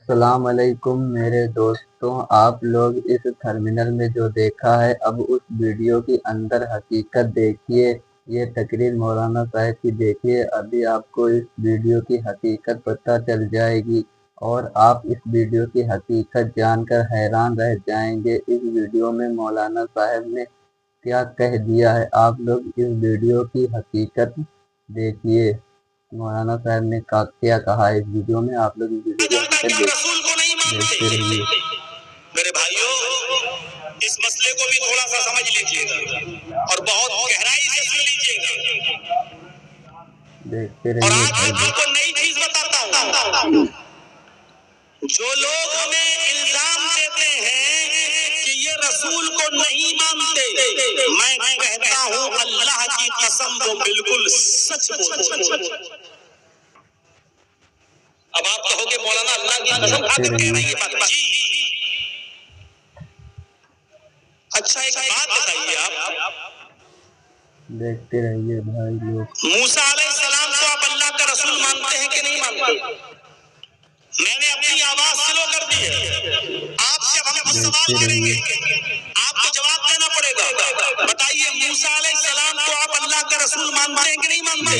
السلام علیکم میرے دوستوں، آپ لوگ اس تھمبنیل میں جو دیکھا ہے اب اس ویڈیو کی اندر حقیقت دیکھیے۔ یہ تقریر مولانا صاحب کی دیکھیے، ابھی آپ کو اس ویڈیو کی حقیقت پتہ چل جائے گی اور آپ اس ویڈیو کی حقیقت جان کر حیران رہ جائیں گے۔ اس ویڈیو میں مولانا صاحب نے کیا کہہ دیا ہے، آپ لوگ اس ویڈیو کی حقیقت دیکھیے۔ مولانا صاحب نے کیا کہا ہے اس ویڈیو میں، آپ لوگ اس ویڈیو کی حقیقت دیکھتے رہیے۔ میرے بھائیوں، اس مسئلے کو بھی تھوڑا سا سمجھ لیجئے گا اور بہت گہرائی سے سن لیجئے گا۔ دیکھتے اور رہیے آج میں آپ کو نئی چیز بتاتا ہوں۔ جو لوگ ہمیں الزام دیتے ہیں کہ یہ رسول کو نہیں مانتے، میں کہتا ہوں اللہ کی قسم وہ بالکل سچ بولتے ہیں۔ اب آپ کہو گے مولانا اللہ کی قسم کھا کر کہہ رہے ہیں یہ بات؟ جی اچھا، ایک بات بتائیے، آپ دیکھتے رہیے بھائی لوگ۔ موسیٰ علیہ السلام کو آپ اللہ کا رسول مانتے ہیں کہ نہیں مانتے؟ میں نے اپنی آواز سلو کر دی ہے، آپ سے ہم کچھ سوال کریں گے، آپ کو جواب دینا پڑے گا۔ بتائیے موسیٰ علیہ السلام کو آپ اللہ کا رسول مانتے ہیں کہ نہیں مانتے؟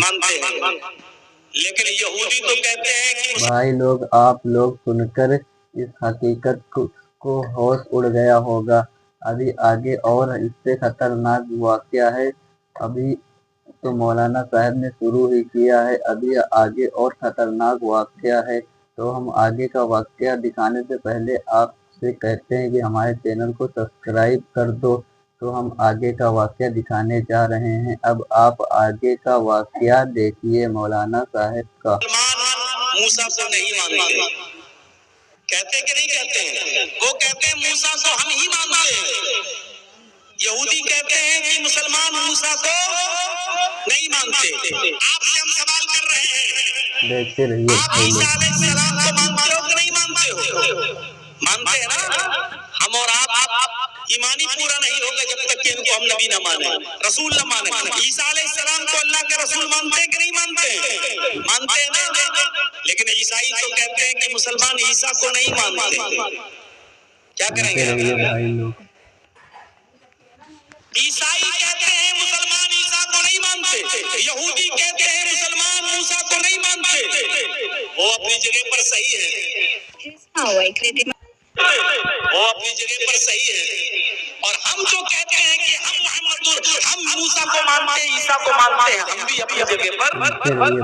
مانتے ہیں، لیکن یہودی تو کہتے ہیں کہ بھائی لوگ، آپ لوگ سن کر اس حقیقت کو ہوش اڑ گیا ہوگا۔ ابھی آگے اور اس سے خطرناک واقعہ ہے۔ ابھی تو مولانا صاحب نے شروع ہی کیا ہے، ابھی آگے اور خطرناک واقعہ ہے۔ تو ہم آگے کا واقعہ دکھانے سے پہلے آپ سے کہتے ہیں کہ ہمارے چینل کو سبسکرائب کر دو۔ تو ہم آگے کا واقعہ دکھانے جا رہے ہیں۔ اب آپ آگے کا واقعہ دیکھیے مولانا صاحب کا۔ موسیٰ کو نہیں مانتے، کہتے کہ نہیں کہتے ہیں؟ وہ کہتے ہیں موسیٰ کو ہم ہی مانتے ہیں۔ یہودی کہتے ہیں کہ مسلمان موسیٰ کو نہیں مانتے۔ آپ سے ہم سوال کر رہے ہیں، دیکھتے رہیے آپ بھائی عیسیٰ لوگ۔ علیہ السلام کو مانتے ہو کہ نہیں مانتے ہو؟ مانتے ہیں نا؟ ہم اور آپ ایمانی پورا نہیں ہوگا جب تک کہ ان کو ہم نبی نہ مانیں، رسول نہ مانیں۔ عیسیٰ علیہ السلام کو اللہ کا رسول مانتے ہیں کہ نہیں مانتے؟ مانتے ہیں نا؟ لیکن عیسائی تو کہتے ہیں کہ مسلمان عیسیٰ کو نہیں مانتے۔ کیا کریں دیکھتے رہیے گے؟ بھائی لوگ۔ عیسائی کہتے ہیں مسلمان عیسیٰ کو نہیں مانتے، یہودی کہتے ہیں مسلمان موسیٰ کو نہیں مانتے۔ وہ اپنی جگہ پر صحیح ہے، وہ اپنی جگہ پر صحیح ہے، اور ہم جو کہتے ہیں کہ ہم موسیٰ کو مانتے ہیں، عیسیٰ کو مانتے ہیں، ہم بھی اپنی جگہ پر دیکھتے رہیے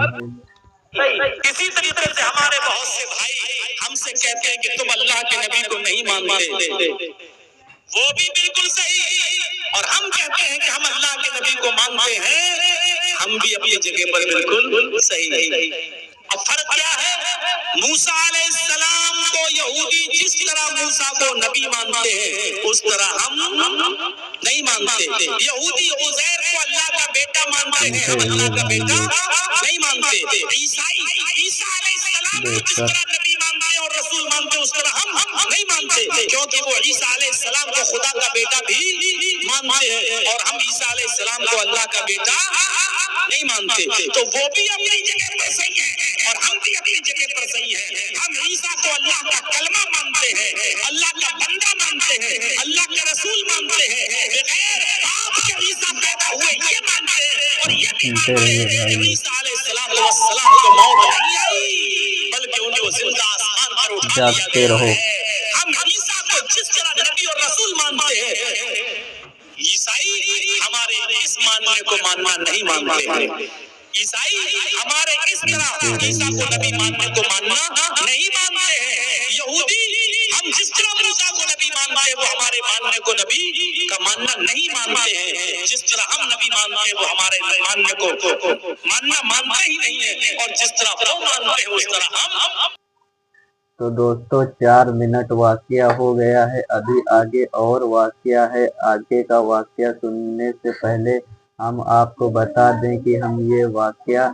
بھائی لوگ۔ اسی طریقے سے ہمارے بہت سے بھائی ہم سے کہتے ہیں کہ تم اللہ کے نبی کو نہیں مانتے، وہ بھی بالکل صحیح، اور ہم کہتے ہیں کہ ہم اللہ کے نبی کو مانتے ہیں، ہم بھی اپنی جگہ پر بالکل صحیح۔ اب فرق کیا ہے؟ موسیٰ علیہ السلام کو یہودی جس طرح موسیٰ کو نبی مانتے ہیں اس طرح ہم نہیں مانتے۔ یہودی عزیر کو اللہ کا بیٹا مانتے ہیں، ہم اللہ کا بیٹا نہیں مانتے۔ عیسائی عیسیٰ علیہ السلام کو جس طرح نبی مانتے ہیں اور رسول مانتے ہیں اس طرح ہم نہیں مانتے، کیونکہ وہ عیسیٰ علیہ السلام کو خدا کا بیٹا بھی مانتے ہیں اور ہم عیسیٰ علیہ السلام کو اللہ کا بیٹا نہیں مانتے۔ تو وہ بھی اپنی جگہ پر صحیح ہے اور ہم بھی اپنی جگہ پر صحیح ہے۔ ہم عیسیٰ کو اللہ کا کلمہ مانتے ہیں، اللہ کا بندہ مانتے ہیں، اللہ کا رسول مانتے ہیں، بغیر باپ کے عیسیٰ پیدا ہوئے یہ مانتے ہیں، اور یہ بھی مانتے ہیں کہ عیسیٰ علیہ السلام کو موت نہیں آئی بلکہ انہیں وہ زندہ آسمان پر اٹھا لیا جاگتے گیا رہو۔ ہے۔ ہم عیسیٰ کو جس طرح نبی اور رسول مانتے ہیں، عیسائی ہمارے اس ماننے کو ماننا نہیں مانتے۔ عیسائی ہمارے اس طرح عیسیٰ کو نبی ماننے کو ماننا نہیں مانتے ہیں۔ یہودی ہم جس طرح موسیٰ کو نبی مانتے ہیں وہ ہمارے ماننے کو نبی کا ماننا نہیں مانتے ہیں۔ جس طرح ہم نبی مانتے ہیں وہ ہمارے ماننے کو ماننا مانتے ہی نہیں ہیں، اور جس طرح وہ مانتے ہیں اس طرح ہم۔ تو دوستو 4 منٹ واقعہ ہو گیا ہے، ابھی آگے اور واقعہ ہے۔ آگے کا واقعہ سننے سے پہلے ہم آپ کو بتا دیں کہ ہم یہ واقعہ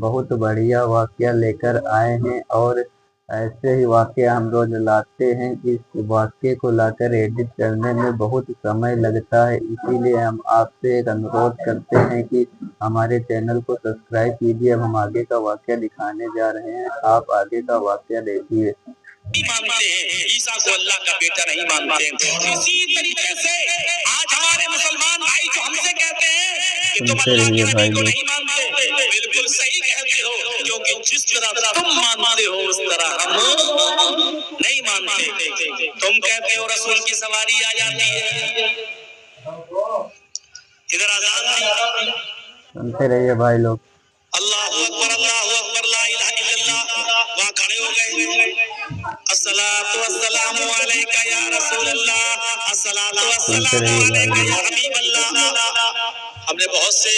بہت بڑھیا واقعہ لے کر آئے ہیں، اور ऐसे ही वाक़ये हम रोज लाते हैं। इस वाक़ये को लाकर एडिट करने में बहुत समय लगता है, इसीलिए हम आपसे एक अनुरोध करते हैं कि हमारे चैनल को सब्सक्राइब कीजिए। अब हम आगे का वाक़या दिखाने जा रहे हैं, आप आगे का वाक़या देखिए। मानते हैं, ईसा को अल्लाह का बेटा नहीं मानते हैं। इसी तरीके से आज हमारे मुसलमान भाई जो हमसे कहते हैं कि तुम अल्लाह के नबी को नहीं मानते, बिल्कुल सही कहते हो, क्योंकि जिस तरह तुम मानते हो उस तरह हम नहीं मानते। तुम कहते हो रसूल की सवारी आ जाती है, इधर आजाद नहीं। सुनते रहिए भाई लोग। अल्लाहु अकबर, ला इलाहा इल्लल्लाह। वहां खड़े हो गए, अस्सलातु वस्सलामु अलैका या रसूल अल्लाह, अस्सलातु वस्सलामु अलैका या हबीब अल्लाह। हमने बहुत से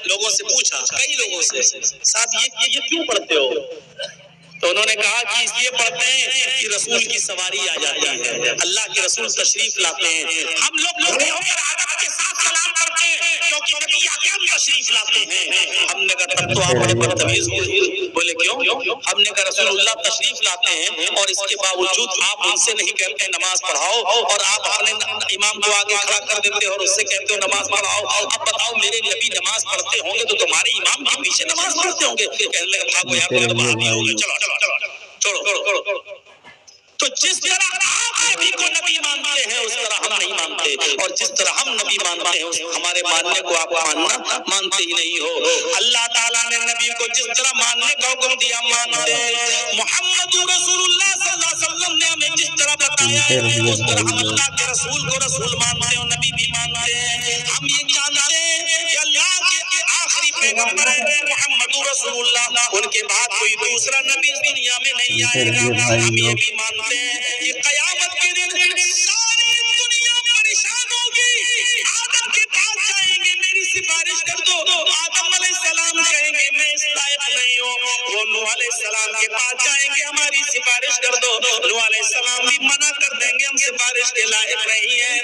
लोगों से पूछा, कई लोगों से, साहब ये क्यों पढ़ते हो? तो उन्होंने कहा कि इसलिए पढ़ते हैं कि रसूल की सवारी आ जाती है, अल्लाह के रसूल तशरीफ लाते हैं। हम लोग खड़े होकर अदब के साथ सलाम करते हैं क्योंकि नबी अकरम तशरीफ लाते हैं। हमने कहा तब तो आप बड़े बदतमीज हुए। बोले क्यों? हमने कहा रसूलुल्लाह तशरीफ लाते हैं और इसके बावजूद आप उनसे नहीं कहते नमाज पढ़ाओ, और आप अपने इमाम को आगे खड़ा कर देते हो और उससे कहते हो नमाज पढ़ाओ। अब बताओ, मेरे नबी नमाज पढ़ते होंगे तो तुम्हारे इमाम के पीछे नमाज पढ़ते होंगे? कहने लगे भागो यार, तो वहाबी हो गए, चलो छोड़ो। तो जिस तरह आप नबी को नबी मानते हैं उस तरह हम नहीं मानते, और जिस तरह हम नबी मानते हैं हमारे मानने को आप मानते ही नहीं हो। अल्लाह ताला ने नबी को जिस तरह मानने का हुक्म दिया मानते हैं, मोहम्मद रसूलुल्लाह सल्लल्लाहु अलैहि वसल्लम ने हमें जिस तरह बताया है उस तरह हम अल्लाह के रसूल को रसूल मानते हैं और नबी भी मानते हैं। हम ये जानते हैं कि अल्लाह के आखिरी पैगंबर है मोहम्मद रसूलुल्लाह, उनके बाद कोई दूसरा नबी इस दुनिया में नहीं आएगा। हम ये भी मानते हैं कि कयामत के दिन सारी दुनिया परेशान होगी, आदम के पास जाएंगे, मेरी सिफारिश कर दो। आदम अलैहिस्सलाम कहेंगे मैं इस लायक नहीं हूँ। वो नूह अलैहिस्सलाम के पास जाएंगे, हमारी सिफारिश कर दो। नूह अलैहिस्सलाम भी मना कर देंगे, हम सिफारिश के लायक नहीं है।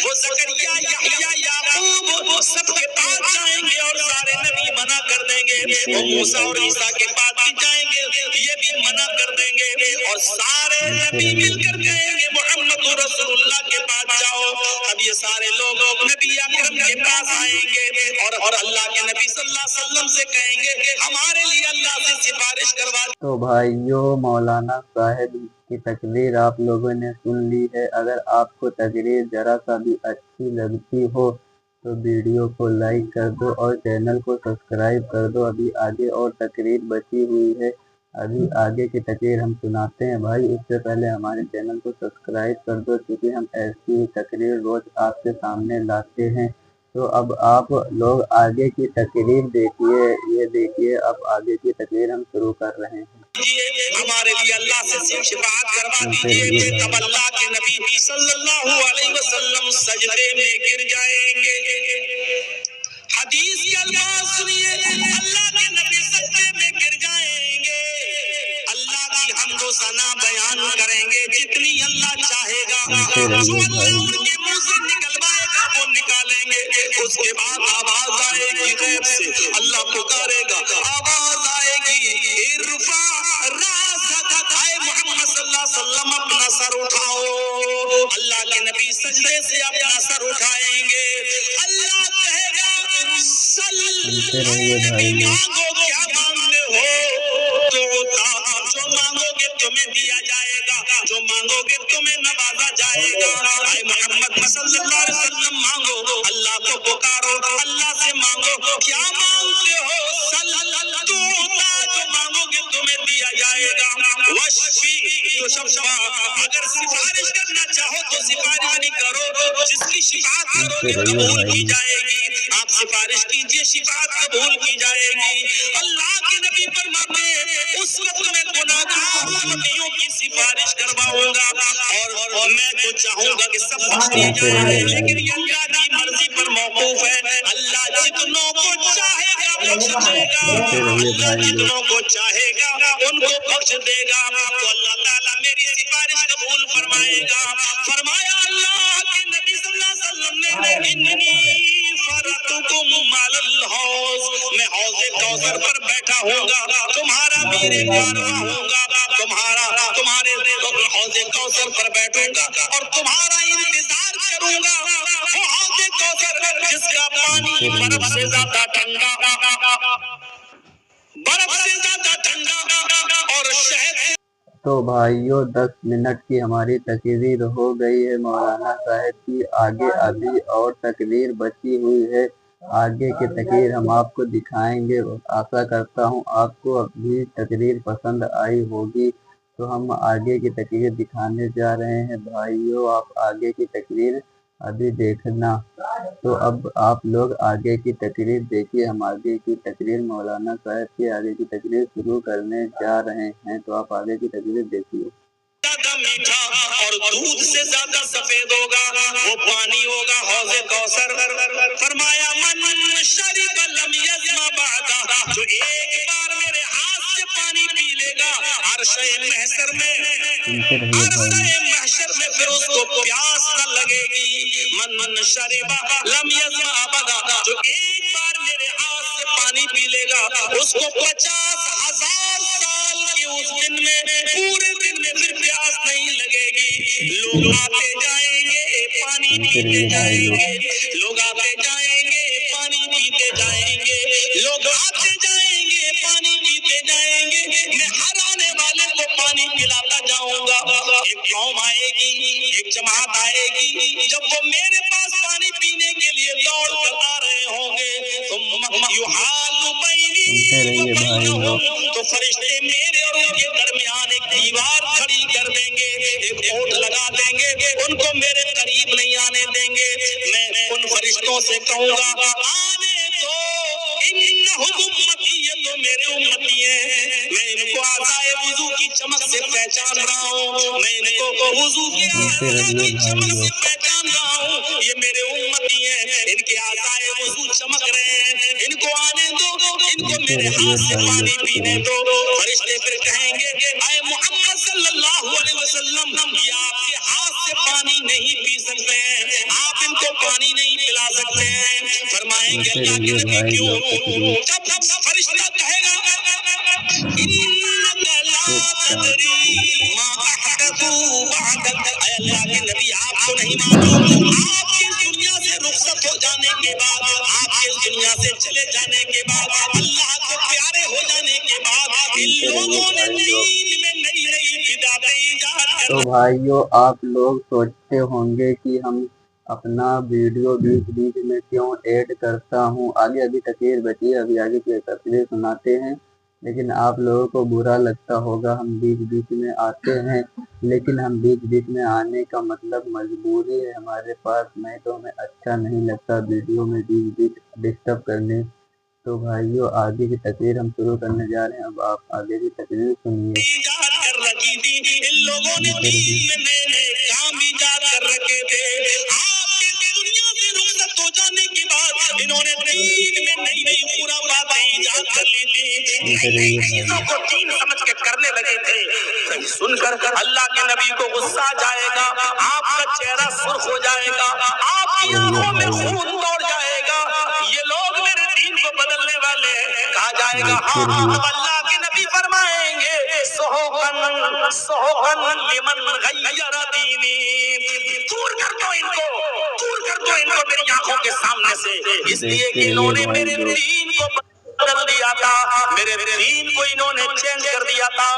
वो जकरिया, यहया, याकूब सबके पास जाएंगे और सारे नबी मना कर देंगे। वो मूसा और ईसा के पास भी जाएंगे, ये भी मना कर देंगे, और सारे नबी मिलकर कहेंगे मोहम्मद रसूलुल्लाह के पास जाओ। अब ये सारे लोग नबी अकरम के पास आएंगे और अल्लाह के नबी सल्लल्लाहु अलैहि वसल्लम से कहेंगे हमारे लिए अल्लाह से सिफारिश करवा। तो भाइयों, मौलाना साहब की तकरीर आप लोगों ने सुन ली है। अगर आपको तकरीर जरा सा भी अच्छी लगती हो तो वीडियो को लाइक कर दो और चैनल को सब्सक्राइब कर दो। अभी आगे और तकरीर बची हुई है, अभी आगे की तकरीर हम सुनाते हैं भाई। उससे पहले हमारे चैनल को सब्सक्राइब कर दो, क्योंकि हम ऐसी तकरीर रोज आपके सामने लाते हैं। तो अब आप लोग आगे की तकरीर देखिए। ये देखिए, अब आगे की तकरीर हम शुरू कर रहे हैं। हमारे लिए अल्लाह से शिफाअत करवा दीजिए। तब अल्लाह के नबी सल्लल्लाहु अलैहि वसल्लम सजदे में गिर जाएंगे। हदीस के अल्फाज सुनिए, अल्लाह के नबी सजदे में गिर जाएंगे, अल्लाह की हमदो सना बयान करेंगे जितनी अल्लाह चाहेगा। जो अल्लाह उनके मुंह से निकलवाएगा वो निकालेंगे। उसके बाद आवाज आएगी गैब से, अल्लाह पुकारेगा, आवाज आएगी इरफा रासक, आए मोहम्मद सल्लल्लाहु अलैहि वसल्लम अपना सर उठाओ। अल्लाह के नबी सजदे से अपना सर उठाएंगे। अल्लाह कहेगा मांगो, क्या मांगते हो? तो जो मांगोगे तुम्हें दिया जाएगा, जो मांगोगे तुम्हें नवाजा जाएगा। आए मोहम्मद सल्लल्लाहु अलैहि वसल्लम मांगो, अल्लाह को पुकारो, अल्लाह से मांगो, क्या मांगते हो? जो मांगोगे तुम्हें दिया जाएगा। वशफी तो शफा, अगर सिफारिश करना चाहो तो सिफारिश नहीं करो, जिसकी शिफाअत करोगे कबूल की जाएगी। आप सिफारिश कीजिए, शिफाअत कबूल की जाएगी। अल्लाह के नबी फरमाते उस वक्त मैं गुनाहगार उम्मतियों की सिफारिश करवाऊंगा, और मैं तो चाहूंगा कि सब बख्श दिए जाए, लेकिन ये अल्लाह की मर्जी पर मौकूफ है। अल्लाह जितनों को चाहेगा बख्श देगा, अल्लाह जितनों को चाहेगा उनको बख्श देगा। तो अल्लाह ताला मेरी सिफारिश कबूल फरमाएगा। फरमाया अल्लाह के नबी सल्लल्लाहु अलैहि वसल्लम ने, इन्नी फरतुकुम मालल हौज, मैं हौज़े कौसर पर बैठा होऊंगा, तुम्हारा मीरे कारवां होऊंगा, कोसर पर बैठूंगा और तुम्हारा इंतजार करूंगा, वो हौज़ कौसर जिसका पानी बर्फ से ज्यादा ठंडा, बर्फ से ज्यादा ठंडा और शहद। तो भाइयों 10 मिनट की हमारी तकरीर हो गई है मौलाना साहब की। आगे अभी और तकरीर बची हुई है। आगे की तकरीर हम आपको दिखाएंगे। आशा करता हूँ आपको अभी तकरीर पसंद आई होगी। तो हम आगे की तकरीर दिखाने जा रहे हैं भाइयों, आप आगे की तकरीर अभी देखना। तो अब आप लोग आगे की तकरीर देखिए। हम आगे की तकरीर मौलाना साहब की आगे की तकरीर शुरू करने जा रहे हैं। तो आप आगे की तकरीर देखिए। ज्यादा मीठा और दूध से ज्यादा सफेद होगा वो पानी होगा हौज़े कौसर। फरमाया मन शरिब लम यज़मा बअदा, जो एक बार मेरे हाथ से पानी पी लेगा अर्शे महशर में फिर उसको प्यास न लगेगी। मन शरिबा लम यज़मा बअदा, जो एक बार मेरे हाथ से पानी पी लेगा उसको 50,000 साल के उस दिन में पूरे दिन में फिर प्यास नहीं लगेगी। लोग आते जाएंगे पानी पीते जाएंगे, लोग आते जाएंगे पानी पीते जाएंगे, लोग आते जाएंगे पानी पीते जाएंगे। मैं हर आने वाले को पानी पिलाता जाऊंगा। एक कौम आएगी, एक जमात आएगी, जब वो मेरे पास पानी पीने के लिए दौड़ कर आ रहे होंगे तो फरिश्ते मेरे और उनके दरमियान एक दीवार खड़ी कर देंगे, एक ओट लगा देंगे, उनको मेरे करीब नहीं आने देंगे। मैं उन फरिश्तों से कहूंगा आने दो, इन्नहुम उम्मती, ये तो मेरे उम्मती हैं। मैं इनको आज़ाए वुज़ू की चमक से पहचान रहा हूँ, मैं इनको वुज़ू की चमक से पहचान रहा हूँ। ये मेरे उम्मती हैं, इनके आज़ाए वुज़ू चमक रहे हैं, इनको आने दो, इनको मेरे हाथ से पानी पीने दो। फरिश्ते फिर कहेंगे ऐ मोहम्मद सल्लल्लाहु अलैहि वसल्लम, ये आपके हाथ से पानी नहीं पी सकते हैं, आप इनको पानी नहीं पिला सकते हैं। फरमाएंगे अल्लाह के नबी क्यों? जब फरिश्ता कहेगा इन्नका ला तदरी मा अहदथू बअदक, ऐ अल्लाह के नबी आपको नहीं मालूम, आपकी इस दुनिया से रुखसत हो जाने के बाद, आपके इस दुनिया से चले जाने के बाद, अल्लाह को प्यारे हो जाने के बाद इन लोगों ने दीन में नई नई बिदातें ईजाद कर। तो भाइयों आप लोग सोचते होंगे कि हम अपना वीडियो बीच बीच में क्यों ऐड करता हूँ। आगे अभी तकरीर बची है, अभी आगे की तकरीर सुनाते हैं। लेकिन आप लोगों को बुरा लगता होगा हम बीच बीच में आते हैं, लेकिन हम बीच बीच में आने का मतलब मजबूरी है हमारे पास। नहीं तो हमें अच्छा नहीं लगता वीडियो में बीच बीच डिस्टर्ब करने। तो भाइयों आगे की तकरीर हम शुरू करने जा रहे हैं। अब आप आगे की तकरीर सुनिए। ईजाद कर रखी थी इन लोगों ने, दीन में नए नए काम ईजाद कर रखे थे। आपके दुनिया से रुखसत हो जाने के बाद इन्होंने दीन में नई नई खुराफातें ईजाद कर ली थी, नई नई चीजों को दीन समझ के करने लगे थे। सुनकर अल्लाह के नबी को गुस्सा आ जाएगा, आपका चेहरा सुर्ख हो जाएगा, आपकी आंखों में खून दौड़ जाएगा। ये लोग मेरे दीन को बदलने वाले हैं। कहा जाएगा हाँ हाँ, अल्लाह के नबी फरमाएंगे सोहकन सोहकन लिमन गय्यर दीनी, दूर कर दो इनको, दूर कर दो इनको मेरी आंखों के सामने से, इसलिए कि इन्होंने मेरे दीन को बदल दिया था, मेरे दीन को इन्होंने चेंज कर दिया था।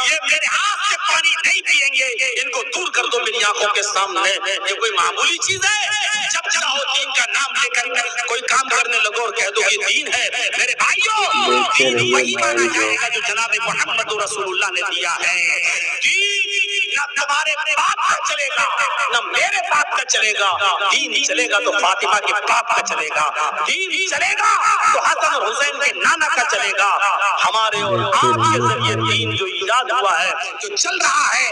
ये मेरे हाथ से पानी नहीं पिएंगे, इनको दूर कर दो मेरी आंखों के सामने। ये कोई मामूली चीज है? जब चाहो दीन का नाम लेकर कोई काम करने लगो और कह दो ये दीन है। मेरे भाइयों, दीन वही माना जाएगा जो जनाब मोहम्मद रसूलुल्लाह ने दिया है। दीन न तुम्हारे बाप का चलेगा, न मेरे बाप का चलेगा। दीन चलेगा तो फातिमा के बाप का चलेगा, दीन चलेगा तो हसन और हुसैन के नाना का चलेगा। हमारे और आपके जरिए दीन जो ईजाद हुआ है, जो चल रहा है,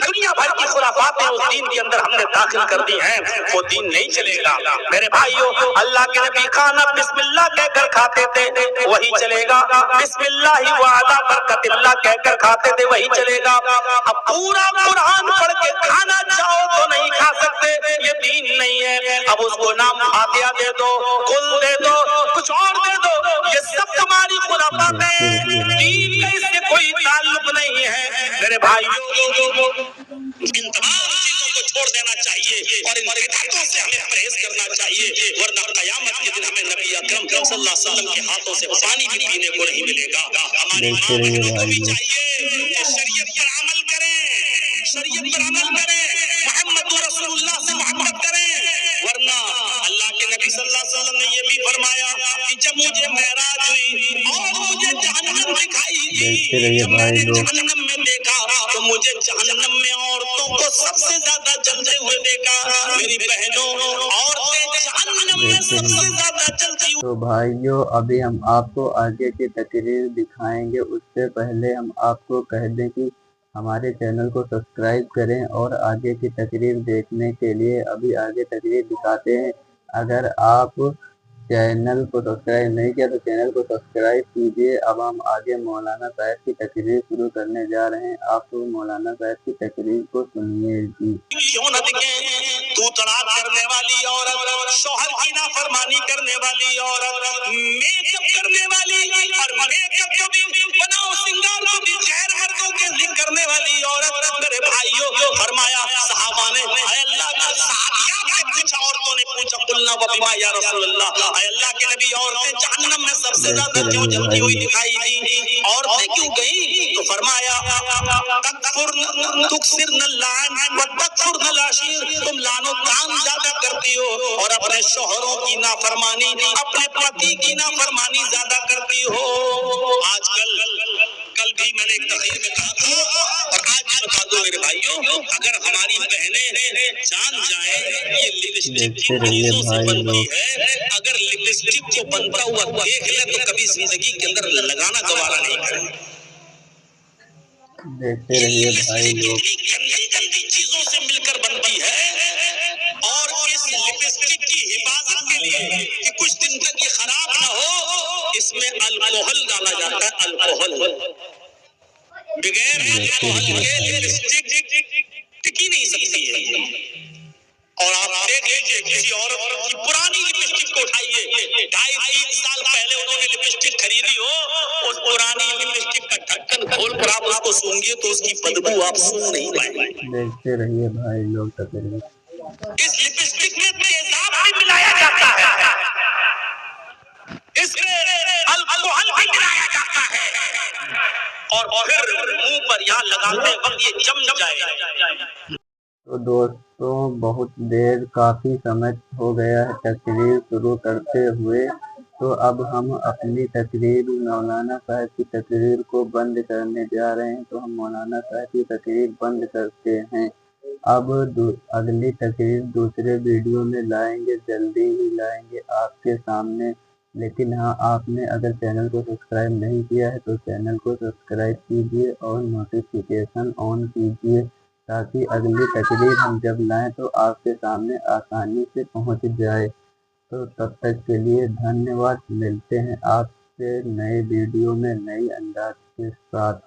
दुनिया भर की खुराफातें उस दीन के अंदर हमने दाखिल कर दी हैं, वो दीन नहीं चलेगा। मेरे भाइयों, अल्लाह के नबी खाना बिस्मिल्लाह कहकर खाते थे, वही चलेगा। बिस्मिल्लाह व अला बरकतिल्लाह कहकर खाते थे, वही चलेगा। अब पूरा कुरान पढ़ के खाना चाहो तो नहीं खा सकते, ये दीन नहीं है। अब उसको नाम फातिहा दे दो, कुल दे दो, कुछ और दे दो, ये सब तुम्हारी खुराफातें, दीन का इससे कोई ताल्लुक नहीं है। मेरे भाई इन तमाम चीजों को छोड़ देना चाहिए और इन बिदअतों से हमें परहेज करना चाहिए, वरना कयामत के दिन हमें नबी अकरम सल्लल्लाहु अलैहि वसल्लम के हाथों से पानी भी पीने को नहीं मिलेगा। हमारी माँ बहनों को भी चाहिए कि शरीयत पर अमल करें, शरीयत पर अमल करें, मोहम्मद रसूलुल्लाह से मोहब्बत करें, वरना अल्लाह के नबी सल्लल्लाहु अलैहि वसल्लम ने ये भी फरमाया कि जब मुझे मेराज हुई और मुझे जहन्नम दिखाई दी, जब मैंने जहन्नम में देखा तो मुझे जहन्नम में औरतों को सबसे ज्यादा जलते हुए देखा। मेरी बहनों, औरतें जहन्नम में सबसे ज्यादा जलती हुई। तो भाइयों, अभी हम आपको आगे की तकरीर दिखाएंगे, उससे पहले हम आपको कह दें कि हमारे चैनल को सब्सक्राइब करें और आगे की तकरीर देखने के लिए अभी आगे तकरीर दिखाते हैं। अगर आप चैनल को सब्सक्राइब नहीं किया तो चैनल को सब्सक्राइब कीजिए। अब हम आगे मौलाना साहब की तकरीर शुरू करने जा रहे हैं। आप मौलाना साहब की तकरीर को सुनिए जी। क्यों न दिखे तू तलाक करने वाली औरत, शौहर की नाफरमानी करने वाली औरत, मेकअप करने वाली और मेकअप को भी बनाओ सिंगार को भी गैर मर्दों के लिए करने वाली औरत। मेरे भाइयों, फरमाया सहाबा ने, अल्लाह का सहाबियात से पूछा, औरतों ने पूछा, कुलना व बिमा या रसूलल्लाह, अल्लाह के नबी औरतें जहन्नम में सबसे ज्यादा क्यों जलती हुई दिखाई दी? औरतें क्यों गई? तो फरमाया तुक्सिरन लान व तकफुरन लाशीर, तुम लानो तान ज्यादा करती हो और अपने शौहरों की नाफरमानी, अपने पति की नाफरमानी ज्यादा करती हो। आजकल, कल भी मैंने एक तकरीर में कहा था और आज भी बता दो मेरे भाइयों, अगर हमारी बहनें जान जाए ये लिपस्टिक किन चीजों से बनती है, अगर लिपस्टिक को बनता हुआ देख ले तो कभी जिंदगी के अंदर लगाना गवारा नहीं करें। देखते रहिए भाई लोग। गंदी गंदी चीजों से मिलकर बनती है और इस लिपस्टिक की हिफाजत के लिए कि कुछ दिन तक ये खराब ना हो, इसमें अल्कोहल डाला जाता है। अल्कोहल, बगैर अल्कोहल के लिपस्टिक टिकी नहीं सकती है। और आप देख लीजिए, किसी औरत की पुरानी लिपस्टिक को उठाइए, 2.5-3 साल पहले उन्होंने लिपस्टिक खरीदी हो, उस पुरानी लिपस्टिक का ढक्कन खोलकर आप उसको सूंघिए तो उसकी बदबू आप सूंघ नहीं पाएंगे। देखते रहिए भाई लोग तकरीर। इस लिपस्टिक में तेजाब भी मिलाया जाता है, इसमें अल्कोहल भी मिलाया जाता है और फिर मुंह पर यहाँ लगाते वक्त ये जम जाए। तो दोस्तों, बहुत देर काफ़ी समय हो गया है तकरीर शुरू करते हुए, तो अब हम अपनी तकरीर मौलाना साहब की तकरीर को बंद करने जा रहे हैं। तो हम मौलाना साहब की तकरीर बंद करते हैं। अब अगली तकरीर दूसरे वीडियो में लाएंगे, जल्दी ही लाएंगे आपके सामने। लेकिन हाँ, आपने अगर चैनल को सब्सक्राइब नहीं किया है तो चैनल को सब्सक्राइब कीजिए और नोटिफिकेशन ऑन कीजिए, ताकि अगली तकरीर हम जब लाएं तो आपके सामने आसानी से पहुंच जाए। तो तब तक के लिए धन्यवाद। मिलते हैं आपसे नए वीडियो में नई अंदाज के साथ।